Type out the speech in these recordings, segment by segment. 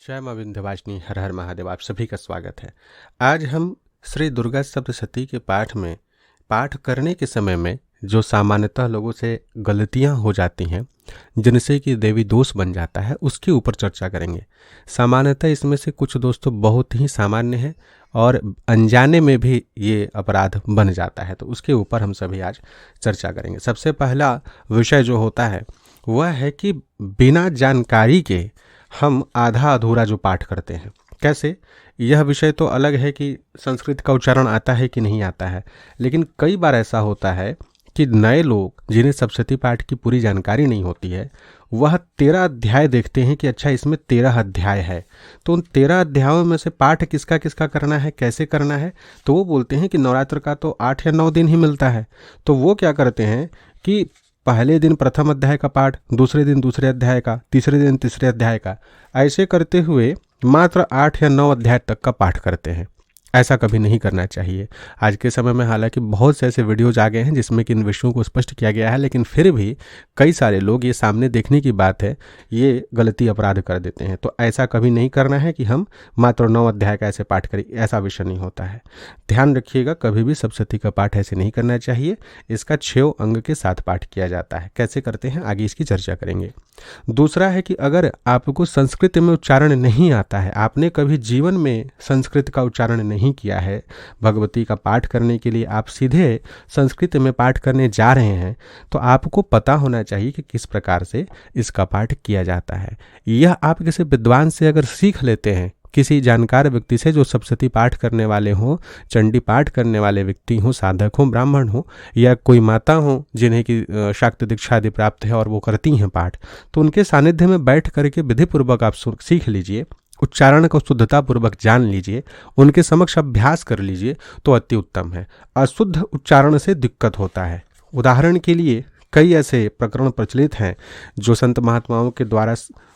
जय मां विंध्यवासिनी, हर हर महादेव। आप सभी का स्वागत है। आज हम श्री दुर्गा सप्तशती के पाठ में पाठ करने के समय में जो सामान्यतः लोगों से गलतियां हो जाती हैं, जिनसे कि देवी दोष बन जाता है, उसके ऊपर चर्चा करेंगे। सामान्यतः इसमें से कुछ दोष तो बहुत ही सामान्य है और अनजाने में भी ये अपराध बन जाता है, तो उसके ऊपर हम सभी आज चर्चा करेंगे। सबसे पहला विषय जो होता है वह है कि बिना जानकारी के हम आधा अधूरा जो पाठ करते हैं। कैसे? यह विषय तो अलग है कि संस्कृत का उच्चारण आता है कि नहीं आता है, लेकिन कई बार ऐसा होता है कि नए लोग जिन्हें सप्तशती पाठ की पूरी जानकारी नहीं होती है, वह 13 अध्याय देखते हैं कि अच्छा इसमें 13 अध्याय है, तो उन 13 अध्यायों में से पाठ किसका किसका करना है, कैसे करना है। तो वो बोलते हैं कि नवरात्र का तो 8 या 9 दिन ही मिलता है, तो वो क्या करते हैं कि पहले दिन प्रथम अध्याय का पाठ, दूसरे दिन दूसरे अध्याय का, तीसरे दिन तीसरे अध्याय का, ऐसे करते हुए मात्र 8 या 9 अध्याय तक का पाठ करते हैं। ऐसा कभी नहीं करना चाहिए। आज के समय में हालांकि बहुत से ऐसे वीडियोज आ गए हैं जिसमें कि इन विषयों को स्पष्ट किया गया है, लेकिन फिर भी कई सारे लोग, ये सामने देखने की बात है, ये गलती अपराध कर देते हैं। तो ऐसा कभी नहीं करना है कि हम मात्र 9 अध्याय का ऐसे पाठ करें, ऐसा विषय नहीं होता है। ध्यान रखिएगा, कभी भी सप्तशती का पाठ ऐसे नहीं करना चाहिए। इसका 6 अंग के साथ पाठ किया जाता है। कैसे करते हैं आगे इसकी चर्चा करेंगे। दूसरा है कि अगर आपको संस्कृत में उच्चारण नहीं आता है, आपने कभी जीवन में संस्कृत का उच्चारण नहीं किया है, भगवती का पाठ करने के लिए आप सीधे संस्कृत में पाठ करने जा रहे हैं, तो आपको पता होना चाहिए कि किस प्रकार से इसका पाठ किया जाता है। यह आप किसी विद्वान से अगर सीख लेते हैं, किसी जानकार व्यक्ति से जो सप्तशती पाठ करने वाले हों, चंडी पाठ करने वाले व्यक्ति हों, साधक हों, ब्राह्मण हों, या कोई माता हों जिन्हें कि शाक्त दीक्षा आदि प्राप्त है और वो करती हैं पाठ, तो उनके सानिध्य में बैठ करके विधिपूर्वक आप सीख लीजिए, उच्चारण को शुद्धतापूर्वक जान लीजिए, उनके समक्ष अभ्यास कर लीजिए, तो अति उत्तम है। अशुद्ध उच्चारण से दिक्कत होता है। उदाहरण के लिए कई ऐसे प्रकरण प्रचलित हैं जो संत महात्माओं के द्वारा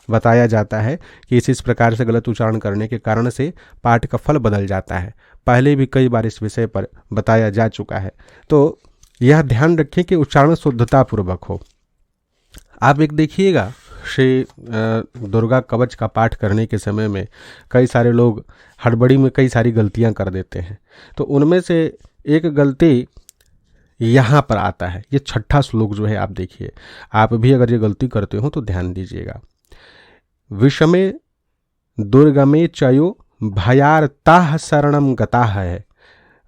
बताया जाता है कि इस प्रकार से गलत उच्चारण करने के कारण से पाठ का फल बदल जाता है। पहले भी कई बार इस विषय पर बताया जा चुका है, तो यह ध्यान रखें कि उच्चारण शुद्धतापूर्वक हो। आप एक देखिएगा, श्री दुर्गा कवच का पाठ करने के समय में कई सारे लोग हड़बड़ी में कई सारी गलतियां कर देते हैं। तो उनमें से एक गलती यहाँ पर आता है। ये 6ठा श्लोक जो है, आप देखिए, आप भी अगर ये गलती करते हो तो ध्यान दीजिएगा। विषमे दुर्गमे चयो भयार्ताः शरणम गताः है,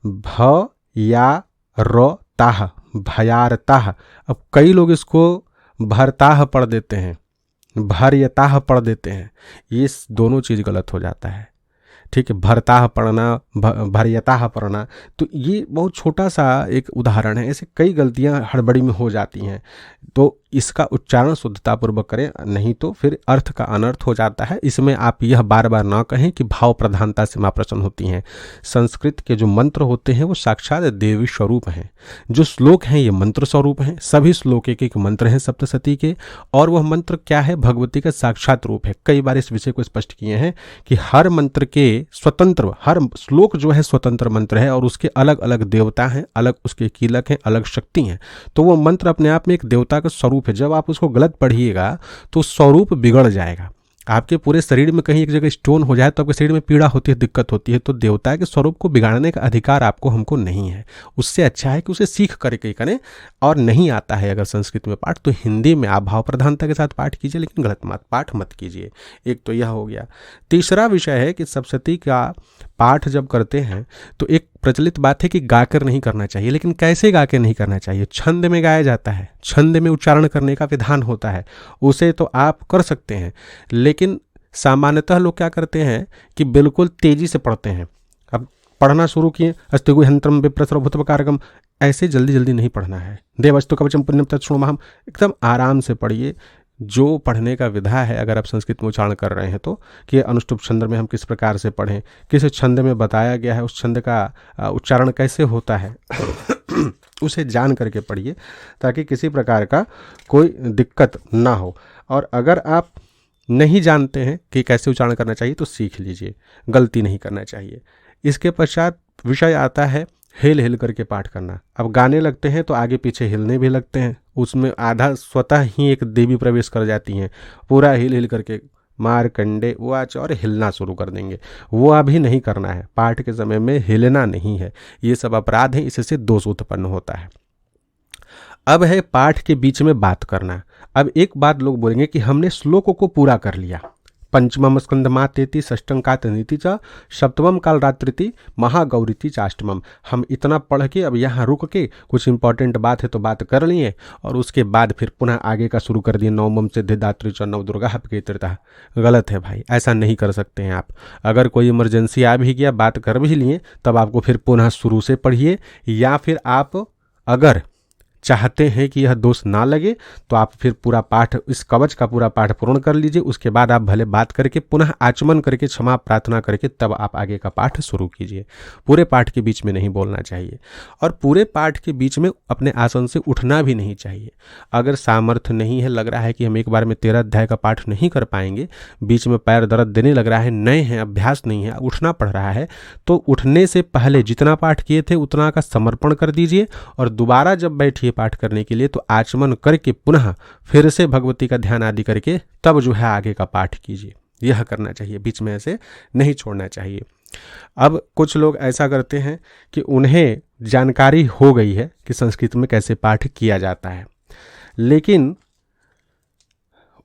भ या र ताः, भयार्ताः। अब कई लोग इसको भरताह पढ़ देते हैं, भर्यताह पढ़ देते हैं। ये दोनों चीज़ गलत हो जाता है। ठीक है, भरताह पढ़ना, भर्यताह पढ़ना, तो ये बहुत छोटा सा एक उदाहरण है। ऐसे कई गलतियां हड़बड़ी में हो जाती हैं, तो इसका उच्चारण शुद्धतापूर्वक करें, नहीं तो फिर अर्थ का अनर्थ हो जाता है। इसमें आप यह बार बार ना कहें कि भाव प्रधानता से मां प्रसन्न होती हैं। संस्कृत के जो मंत्र होते हैं वो साक्षात देवी स्वरूप हैं। जो श्लोक हैं ये मंत्र स्वरूप हैं। सभी श्लोक एक एक मंत्र हैं सप्तशती के, और वह मंत्र क्या है? भगवती का साक्षात रूप है। कई बार इस विषय को स्पष्ट किए हैं कि हर मंत्र के स्वतंत्र, हर श्लोक जो है स्वतंत्र मंत्र है और उसके अलग अलग देवता हैं, अलग उसके कीलक हैं, अलग शक्ति हैं। तो वो मंत्र अपने आप में एक देवता का स्वरूप है। जब आप उसको गलत पढ़िएगा तो स्वरूप बिगड़ जाएगा। आपके पूरे शरीर में कहीं एक जगह स्टोन हो जाए तो आपके शरीर में पीड़ा होती है, दिक्कत होती है। तो देवता के स्वरूप को बिगाड़ने का अधिकार आपको हमको नहीं है। उससे अच्छा है कि उसे सीख करके करें, और नहीं आता है अगर संस्कृत में पाठ तो हिंदी में आप भाव प्रधानता के साथ पाठ कीजिए, लेकिन गलत पाठ मत कीजिए। एक तो यह हो गया। तीसरा विषय है कि सप्तशती का पाठ जब करते हैं तो एक प्रचलित बात है कि गाकर नहीं करना चाहिए। लेकिन कैसे गा के नहीं करना चाहिए? छंद में गाया जाता है, छंद में उच्चारण करने का विधान होता है, उसे तो आप कर सकते हैं। लेकिन सामान्यतः लोग क्या करते हैं कि बिल्कुल तेजी से पढ़ते हैं। अब पढ़ना शुरू किए, अस्तिगु हंत्रम विप्रसर्वभूतपकारकम, ऐसे जल्दी जल्दी नहीं पढ़ना है। देवस्तु कवचम पुण्यम तत्शृणुमहम, एकदम आराम से पढ़िए। जो पढ़ने का विधा है, अगर आप संस्कृत में उच्चारण कर रहे हैं तो, कि अनुष्टुप छंद में हम किस प्रकार से पढ़ें, किस छंद में बताया गया है, उस छंद का उच्चारण कैसे होता है उसे जान करके पढ़िए, ताकि किसी प्रकार का कोई दिक्कत ना हो। और अगर आप नहीं जानते हैं कि कैसे उच्चारण करना चाहिए तो सीख लीजिए, गलती नहीं करना चाहिए। इसके पश्चात विषय आता है हिल हिल करके पाठ करना। अब गाने लगते हैं तो आगे पीछे हिलने भी लगते हैं, उसमें आधा स्वतः ही एक देवी प्रवेश कर जाती हैं, पूरा हिल हिल करके मारकंडे उवाच और हिलना शुरू कर देंगे। वो अभी नहीं करना है, पाठ के समय में हिलना नहीं है, ये सब अपराध है, इससे दोष उत्पन्न होता है। अब है पाठ के बीच में बात करना। अब एक बात लोग बोलेंगे कि हमने श्लोकों को पूरा कर लिया, पंचमम स्कंदमातेति षष्टंकात नीति च सप्तमम काल रात्रिति महागौरीति चाष्टमम। हम इतना पढ़ के अब यहाँ रुक के कुछ इंपॉर्टेंट बात है तो बात कर लिए और उसके बाद फिर पुनः आगे का शुरू कर दिए, नवमम सिद्धिदात्री च नव दुर्गा अपकीर्तिता। गलत है भाई, ऐसा नहीं कर सकते हैं आप। अगर कोई इमरजेंसी आ भी गया, बात कर भी लिए, तब आपको फिर पुनः शुरू से पढ़िए, या फिर आप अगर चाहते हैं कि यह दोष ना लगे तो आप फिर पूरा पाठ, इस कवच का पूरा पाठ पूर्ण कर लीजिए। उसके बाद आप भले बात करके पुनः आचमन करके क्षमा प्रार्थना करके तब आप आगे का पाठ शुरू कीजिए। पूरे पाठ के बीच में नहीं बोलना चाहिए और पूरे पाठ के बीच में अपने आसन से उठना भी नहीं चाहिए। अगर सामर्थ्य नहीं है, लग रहा है कि हम एक बार में 13 अध्याय का पाठ नहीं कर पाएंगे, बीच में पैर दर्द देने लग रहा है, नए हैं, अभ्यास नहीं है, उठना पड़ रहा है, तो उठने से पहले जितना पाठ किए थे उतना का समर्पण कर दीजिए और दोबारा जब बैठिए पाठ करने के लिए तो आचमन करके पुनः फिर से भगवती का ध्यान आदि करके तब जो है आगे का पाठ कीजिए। यह करना चाहिए, बीच में ऐसे नहीं छोड़ना चाहिए। अब कुछ लोग ऐसा करते हैं कि उन्हें जानकारी हो गई है कि संस्कृत में कैसे पाठ किया जाता है, लेकिन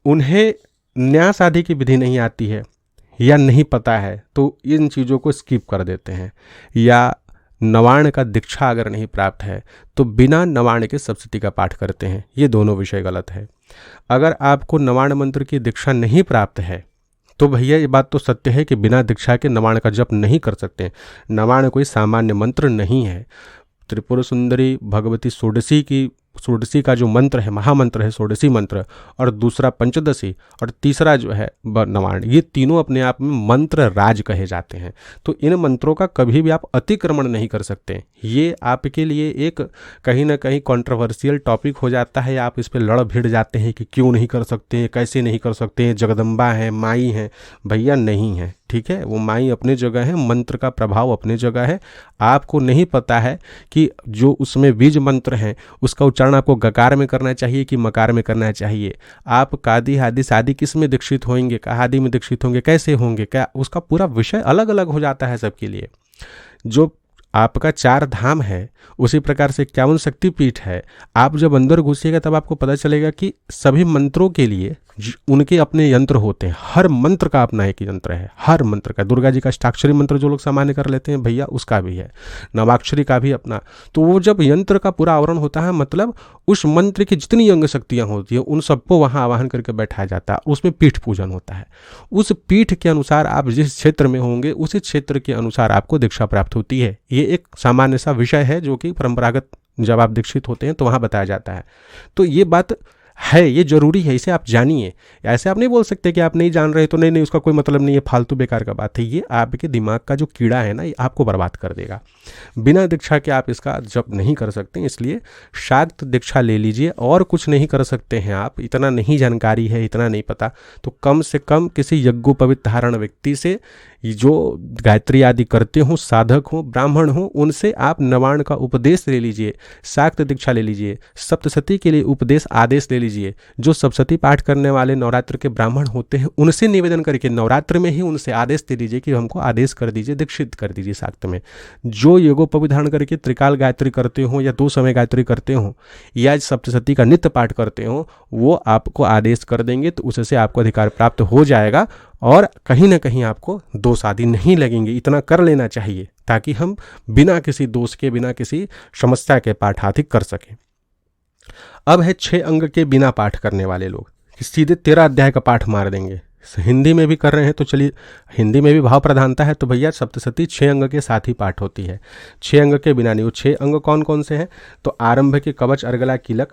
उन्हें न्यास आदि की विधि नहीं आती है या नहीं पता है, तो इन चीज़ों को स्किप कर देते हैं। या नवाण का दीक्षा अगर नहीं प्राप्त है तो बिना नवाण के सप्तशती का पाठ करते हैं। ये दोनों विषय गलत है। अगर आपको नवाण मंत्र की दीक्षा नहीं प्राप्त है तो भैया ये बात तो सत्य है कि बिना दीक्षा के नवाण का जप नहीं कर सकते। नवाण कोई सामान्य मंत्र नहीं है। त्रिपुर सुंदरी भगवती षोडशी का जो मंत्र है, महामंत्र है षोडशी मंत्र, और दूसरा पंचदशी और तीसरा जो है नवाण, ये तीनों अपने आप में मंत्र राज कहे जाते हैं। तो इन मंत्रों का कभी भी आप अतिक्रमण नहीं कर सकते। ये आपके लिए एक कहीं ना कहीं कंट्रोवर्शियल टॉपिक हो जाता है, आप इस पर लड़ भिड़ जाते हैं कि क्यों नहीं कर सकते, कैसे नहीं कर सकते, जगदम्बा है, माई है। भैया नहीं है, ठीक है, वो माई अपनी जगह है, मंत्र का प्रभाव अपनी जगह है। आपको नहीं पता है कि जो उसमें बीज मंत्र हैं उसका उच्चारण आपको गकार में करना चाहिए कि मकार में करना चाहिए। आप कादी हादी शादी किस में दीक्षित होंगे, कहादी में दीक्षित होंगे, कैसे होंगे, क्या उसका पूरा विषय अलग अलग हो जाता है सबके लिए। जो आपका 4 धाम है उसी प्रकार से 51 शक्तिपीठ है। आप जब अंदर घुसिएगा तब आपको पता चलेगा कि सभी मंत्रों के लिए उनके अपने यंत्र होते हैं। हर मंत्र का अपना एक यंत्र है, हर मंत्र का। दुर्गा जी का अष्टाक्षरी मंत्र जो लोग सामान्य कर लेते हैं भैया, उसका भी है, नवाक्षरी का भी अपना। तो वो जब यंत्र का पूरा आवरण होता है, मतलब उस मंत्र की जितनी अंग शक्तियाँ होती हैं उन सबको वहाँ आवाहन करके बैठाया जाता है। उसमें पीठ पूजन होता है। उस पीठ के अनुसार आप जिस क्षेत्र में होंगे उसी क्षेत्र के अनुसार आपको दीक्षा प्राप्त होती है। ये एक सामान्य सा विषय है जो कि परंपरागत जब आप दीक्षित होते हैं तो वहाँ बताया जाता है। तो ये बात है, ये जरूरी है, इसे आप जानिए। ऐसे आप नहीं बोल सकते कि आप नहीं जान रहे तो नहीं उसका कोई मतलब नहीं है, फालतू बेकार का बात है। ये आपके दिमाग का जो कीड़ा है ना, ये आपको बर्बाद कर देगा। बिना दीक्षा के आप इसका जप नहीं कर सकते, इसलिए शाक्त दीक्षा ले लीजिए। और कुछ नहीं कर सकते हैं आप, इतना नहीं जानकारी है, इतना नहीं पता, तो कम से कम किसी यज्ञोपवीत धारण व्यक्ति से जो गायत्री आदि करते हों, साधक हों, ब्राह्मण हों, उनसे आप नवाण का उपदेश ले लीजिए, शाक्त दीक्षा ले लीजिए, सप्तशती के लिए उपदेश आदेश ले लीजिए। जो सप्तशती पाठ करने वाले नवरात्र के ब्राह्मण होते हैं उनसे निवेदन करके नवरात्र में ही उनसे आदेश दे दीजिए कि हमको आदेश कर दीजिए, दीक्षित कर दीजिए शाक्त में। जो योगोपवीत धारण करके त्रिकाल गायत्री करते हों या 2 समय गायत्री करते हों या सप्तशती का नित्य पाठ करते हों, वो आपको आदेश कर देंगे, तो उससे आपको अधिकार प्राप्त हो जाएगा और कहीं ना कहीं आपको दोष आदि नहीं लगेंगे। इतना कर लेना चाहिए ताकि हम बिना किसी दोष के, बिना किसी समस्या के पाठ आदि कर सकें। अब है 6 अंग के बिना पाठ करने वाले लोग, सीधे 13 अध्याय का पाठ मार देंगे। हिंदी में भी कर रहे हैं तो चलिए, हिंदी में भी भाव प्रधानता है तो भैया सप्तशती 6 अंग के साथ ही पाठ होती है, 6 अंग के बिना नहीं। वो 6 अंग कौन कौन से हैं? तो आरंभ के कवच अर्गला कीलक,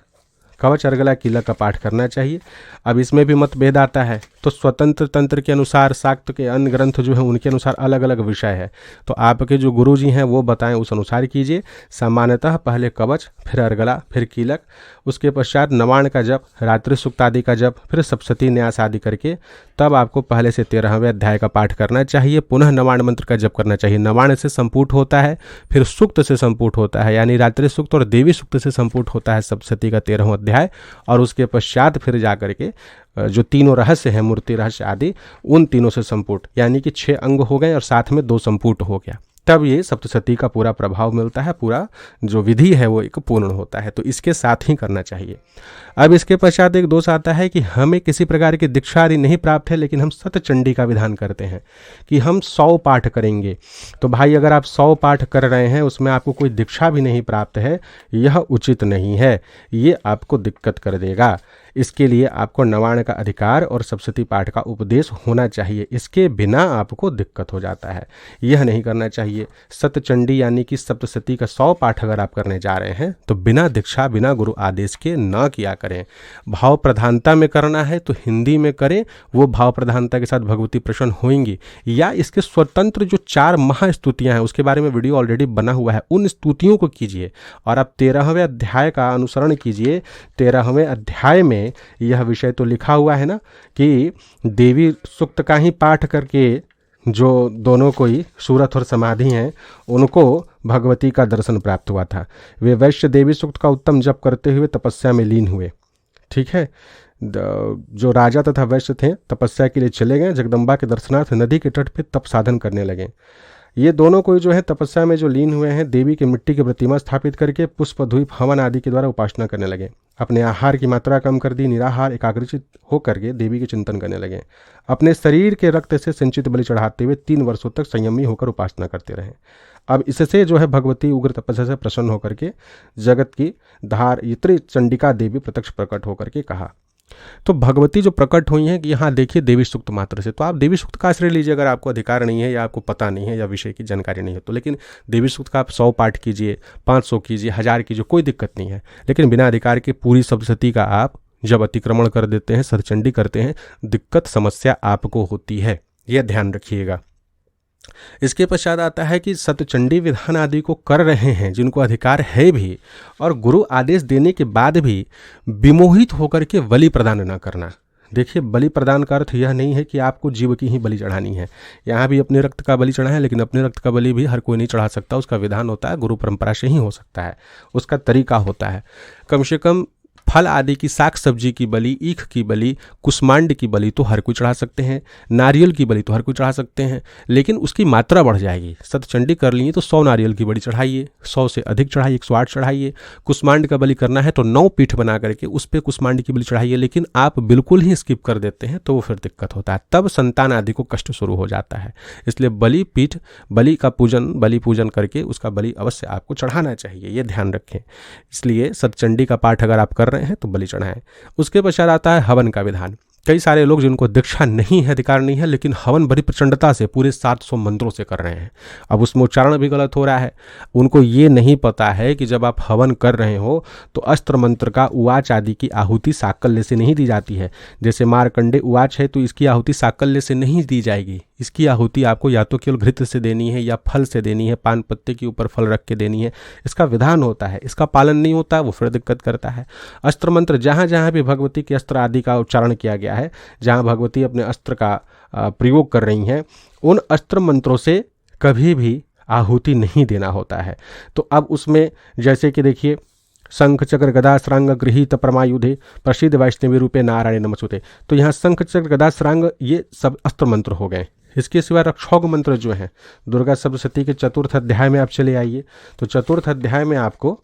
कवच अर्गला कीलक का पाठ करना चाहिए। अब इसमें भी मतभेद आता है, तो स्वतंत्र तंत्र के अनुसार, शाक्त के अन्य ग्रंथ जो है उनके अनुसार अलग अलग विषय है, तो आपके जो गुरु जी हैं वो बताएं उस अनुसार कीजिए। सामान्यतः पहले कवच, फिर अर्गला, फिर कीलक, उसके पश्चात नवाण का जप, रात्रि सूक्त आदि का जप, फिर सप्तशती न्यास आदि करके तब आपको पहले से 13वें अध्याय का पाठ करना चाहिए। पुनः नवाण मंत्र का जप करना चाहिए। नवाण से संपुट होता है, फिर सूक्त से संपुट होता है, यानी रात्रि सूक्त और देवी सूक्त से संपुट होता है सप्तशती का 13वां अध्याय, और उसके पश्चात फिर जाकर के जो तीनों रहस्य हैं, मूर्ति रहस्य आदि, उन तीनों से संपुट, यानी कि 6 अंग हो गए और साथ में 2 संपुट हो गया, तब ये सप्तशती का पूरा प्रभाव मिलता है, पूरा जो विधि है वो एक पूर्ण होता है। तो इसके साथ ही करना चाहिए। अब इसके पश्चात एक दोष आता है कि हमें किसी प्रकार की दीक्षा आदि नहीं प्राप्त है, लेकिन हम सतचंडी का विधान करते हैं कि हम 100 पाठ करेंगे। तो भाई अगर आप 100 पाठ कर रहे हैं, उसमें आपको कोई दीक्षा भी नहीं प्राप्त है, यह उचित नहीं है, ये आपको दिक्कत कर देगा। इसके लिए आपको नवाण का अधिकार और सप्तशती पाठ का उपदेश होना चाहिए, इसके बिना आपको दिक्कत हो जाता है, यह नहीं करना चाहिए। सतचंडी यानी कि सप्तशती का 100 पाठ अगर आप करने जा रहे हैं तो बिना दीक्षा, बिना गुरु आदेश के न किया करें। भाव प्रधानता में करना है तो हिंदी में करें, वो भाव प्रधानता के साथ भगवती प्रसन्न होंगी। या इसके स्वतंत्र जो 4 महास्तुतियां हैं, उसके बारे में वीडियो ऑलरेडी बना हुआ है, उन स्तुतियों को कीजिए और आप 13वें अध्याय का अनुसरण कीजिए। 13वें अध्याय में यह विषय तो लिखा हुआ है ना कि देवी सूक्त का ही पाठ करके जो दोनों कोई सूरत और समाधि हैं, उनको भगवती का दर्शन प्राप्त हुआ था। वे वैश्य देवी सूक्त का उत्तम जप करते हुए तपस्या में लीन हुए। ठीक है, जो राजा तथा वैश्य थे तपस्या के लिए चले गए, जगदम्बा के दर्शनार्थ नदी के तट पर तप साधन करने लगे। ये दोनों कोई जो है तपस्या में जो लीन हुए हैं, देवी के मिट्टी की प्रतिमा स्थापित करके पुष्प, धूप, हवन आदि के द्वारा उपासना करने लगे। अपने आहार की मात्रा कम कर दी, निराहार एकाग्रचित होकर के देवी के चिंतन करने लगे। अपने शरीर के रक्त से संचित बलि चढ़ाते हुए 3 वर्षों तक संयमी होकर उपासना करते रहे। अब इससे जो है भगवती उग्र तपस्या से प्रसन्न होकर के जगत की धारित्री चंडिका देवी प्रत्यक्ष प्रकट होकर के कहा। तो भगवती जो प्रकट हुई हैं कि यहाँ देखिए देवी सूक्त मात्र से, तो आप देवी सूक्त का आश्रय लीजिए अगर आपको अधिकार नहीं है या आपको पता नहीं है या विषय की जानकारी नहीं है तो। लेकिन देवी सूक्त का आप 100 पाठ कीजिए, 500 कीजिए, 1000 कीजिए, कोई दिक्कत नहीं है। लेकिन बिना अधिकार के पूरी सप्तशती का आप जब अतिक्रमण कर देते हैं, सतचंडी करते हैं, दिक्कत समस्या आपको होती है, यह ध्यान रखिएगा। इसके पश्चात आता है कि सतचंडी विधान आदि को कर रहे हैं जिनको अधिकार है भी, और गुरु आदेश देने के बाद भी विमोहित होकर के बलि प्रदान न करना। देखिए, बलि प्रदान का अर्थ यह नहीं है कि आपको जीव की ही बलि चढ़ानी है। यहाँ भी अपने रक्त का बलि चढ़ाएं, लेकिन अपने रक्त का बलि भी हर कोई नहीं चढ़ा सकता। उसका विधान होता है, गुरु परंपरा से ही हो सकता है, उसका तरीका होता है। कम से कम फल आदि की, साग सब्जी की बलि, ईख की बलि, कुष्मांड की बलि तो हर कोई चढ़ा सकते हैं, नारियल की बलि तो हर कोई चढ़ा सकते हैं, लेकिन उसकी मात्रा बढ़ जाएगी। सतचंडी कर लिए तो 100 नारियल की बलि चढ़ाइए, 100 से अधिक चढ़ाइए, 108 चढ़ाइए। कुष्मांड का बलि करना है तो 9 पीठ बना करके उस पर कुष्मांड की बलि चढ़ाइए। लेकिन आप बिल्कुल ही स्किप कर देते हैं तो वो फिर दिक्कत होता है, तब संतान आदि को कष्ट शुरू हो जाता है। इसलिए बलि पीठ, बलि का पूजन, बलि पूजन करके उसका बलि अवश्य आपको चढ़ाना चाहिए, ये ध्यान रखें। इसलिए सतचंडी का पाठ अगर आप कर रहे हैं तो बलि चढ़ाएं। उसके पश्चात आता है हवन का विधान। कई सारे लोग जिनको दीक्षा नहीं है, अधिकार नहीं है, लेकिन हवन बड़ी प्रचंडता से पूरे 700 मंत्रों से कर रहे हैं। अब उसमें उच्चारण भी गलत हो रहा है। उनको ये नहीं पता है कि जब आप हवन कर रहे हो तो अस्त्र मंत्र का उवाच आदि की आहुति साकल्य से नहीं दी जाती है। जैसे मारकंडे उवाच है तो इसकी आहुति साकल्य से नहीं दी जाएगी। इसकी आहुति आपको या तो केवल घृत से देनी है या फल से देनी है, पान पत्ते के ऊपर फल रख के देनी है। इसका विधान होता है, इसका पालन नहीं होता, वो फिर दिक्कत करता है। अस्त्र मंत्र, जहाँ जहाँ भी भगवती के अस्त्र आदि का उच्चारण किया गया है, जहाँ भगवती अपने अस्त्र का प्रयोग कर रही हैं, उन अस्त्र मंत्रों से कभी भी आहुति नहीं देना होता है। तो अब उसमें जैसे कि देखिए, शंख चक्र गदा श्रांग गृहीत परमायुधे प्रसिद्ध वैष्णवी रूपे नारायण नमस्तुते, तो यहाँ शंख चक्र गदा श्रांग ये सब अस्त्र मंत्र हो गए। इसके सिवा रक्षोग मंत्र जो हैं, दुर्गा सप्तशती के 4th अध्याय में आप चले आइए, तो 4th अध्याय में आपको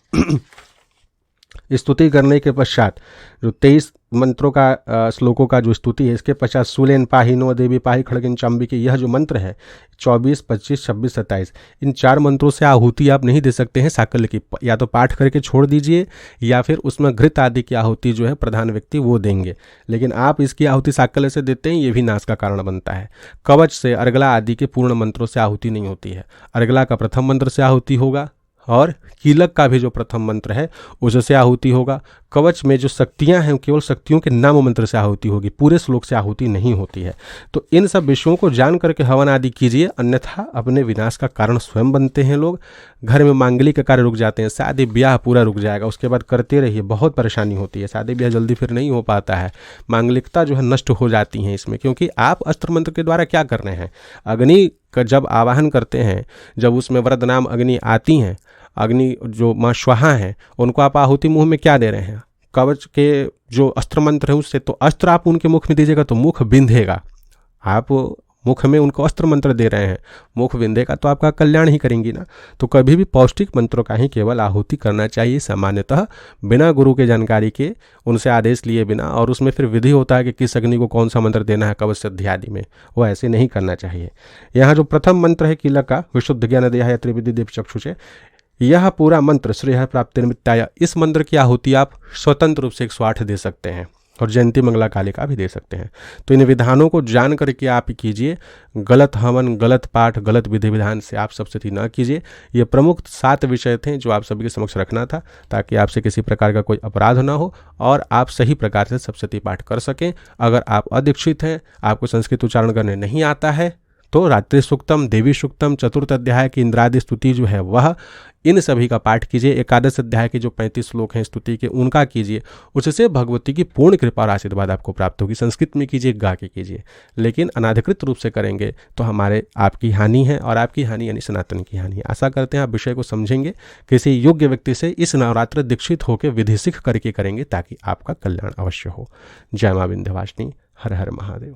स्तुति करने के पश्चात जो 23 मंत्रों का श्लोकों का जो स्तुति है, इसके पश्चात सूलेन पाही नो देवी पाही खड़गिन चाम्बिके, यह जो मंत्र है 24, 25, 26, 27, इन 4 मंत्रों से आहुति आप नहीं दे सकते हैं साकल्य की। या तो पाठ करके छोड़ दीजिए या फिर उसमें घृत आदि की आहुति जो है प्रधान व्यक्ति वो देंगे। लेकिन आप इसकी आहुति साकल्य से देते हैं, ये भी नाश का कारण बनता है। कवच से, अर्गला आदि के पूर्ण मंत्रों से आहुति नहीं होती है। अर्गला का प्रथम मंत्र से आहुति होगा और कीलक का भी जो प्रथम मंत्र है उससे आहुति होगा। कवच में जो शक्तियां हैं केवल शक्तियों के नाम मंत्र से आहुति होगी, पूरे श्लोक से आहुति नहीं होती है। तो इन सब विषयों को जान करके हवन आदि कीजिए, अन्यथा अपने विनाश का कारण स्वयं बनते हैं लोग। घर में मांगलिक कार्य रुक जाते हैं, शादी ब्याह पूरा रुक जाएगा, उसके बाद करते रहिए, बहुत परेशानी होती है, शादी ब्याह जल्दी फिर नहीं हो पाता है, मांगलिकता जो है नष्ट हो जाती है इसमें। क्योंकि आप अस्त्र मंत्र के द्वारा क्या कर रहे हैं, अग्नि का जब आवाहन करते हैं, जब उसमें वरद नाम अग्नि आती हैं, अग्नि जो माँ स्वाहा हैं, उनको आप आहुति मुंह में क्या दे रहे हैं, कवच के जो अस्त्र मंत्र है उससे। तो अस्त्र आप उनके मुख में दीजिएगा तो मुख बिंधेगा, आप मुख में उनको अस्त्र मंत्र दे रहे हैं, मुख बिंदेगा तो आपका कल्याण ही करेंगी ना। तो कभी भी पौष्टिक मंत्रों का ही केवल आहुति करना चाहिए सामान्यतः, बिना गुरु के जानकारी के, उनसे आदेश लिए बिना। और उसमें फिर विधि होता है कि किस अग्नि को कौन सा मंत्र देना है कवच सिद्धि आदि में, वो ऐसे नहीं करना चाहिए। यहाँ जो प्रथम मंत्र है कीलक का, विशुद्ध ज्ञान देहाय त्रिविधि दीप चक्षुषे, यह पूरा मंत्र श्रेय प्राप्ति निमित्ताय, इस मंत्र की आहुति आप स्वतंत्र रूप से 108 दे सकते हैं और जयंती मंगला कालिका भी दे सकते हैं। तो इन विधानों को जान करके आप कीजिए, गलत हवन, गलत पाठ, गलत विधि विधान से आप सप्तशती न कीजिए। ये प्रमुख 7 विषय थे जो आप सभी के समक्ष रखना था, ताकि आपसे किसी प्रकार का कोई अपराध ना हो और आप सही प्रकार से सप्तशती पाठ कर सकें। अगर आप अदीक्षित हैं, आपको संस्कृत उच्चारण करने नहीं आता है, तो रात्रि सूक्तम, देवी सूक्तम, चतुर्थ अध्याय की इंद्रादि स्तुति जो है वह, इन सभी का पाठ कीजिए। एकादश अध्याय के जो 35 श्लोक हैं स्तुति के, उनका कीजिए। उससे भगवती की पूर्ण कृपा और आशीर्वाद आपको प्राप्त होगी। संस्कृत में कीजिए, गा के कीजिए, लेकिन अनाधिकृत रूप से करेंगे तो आपकी हानि है, और आपकी हानि यानी सनातन की हानि है। आशा करते हैं आप विषय को समझेंगे, किसी योग्य व्यक्ति से इस नवरात्र दीक्षित होकर विधि सीख करके करेंगे, ताकि आपका कल्याण अवश्य हो। जय मां विंध्यवासिनी, हर हर महादेव।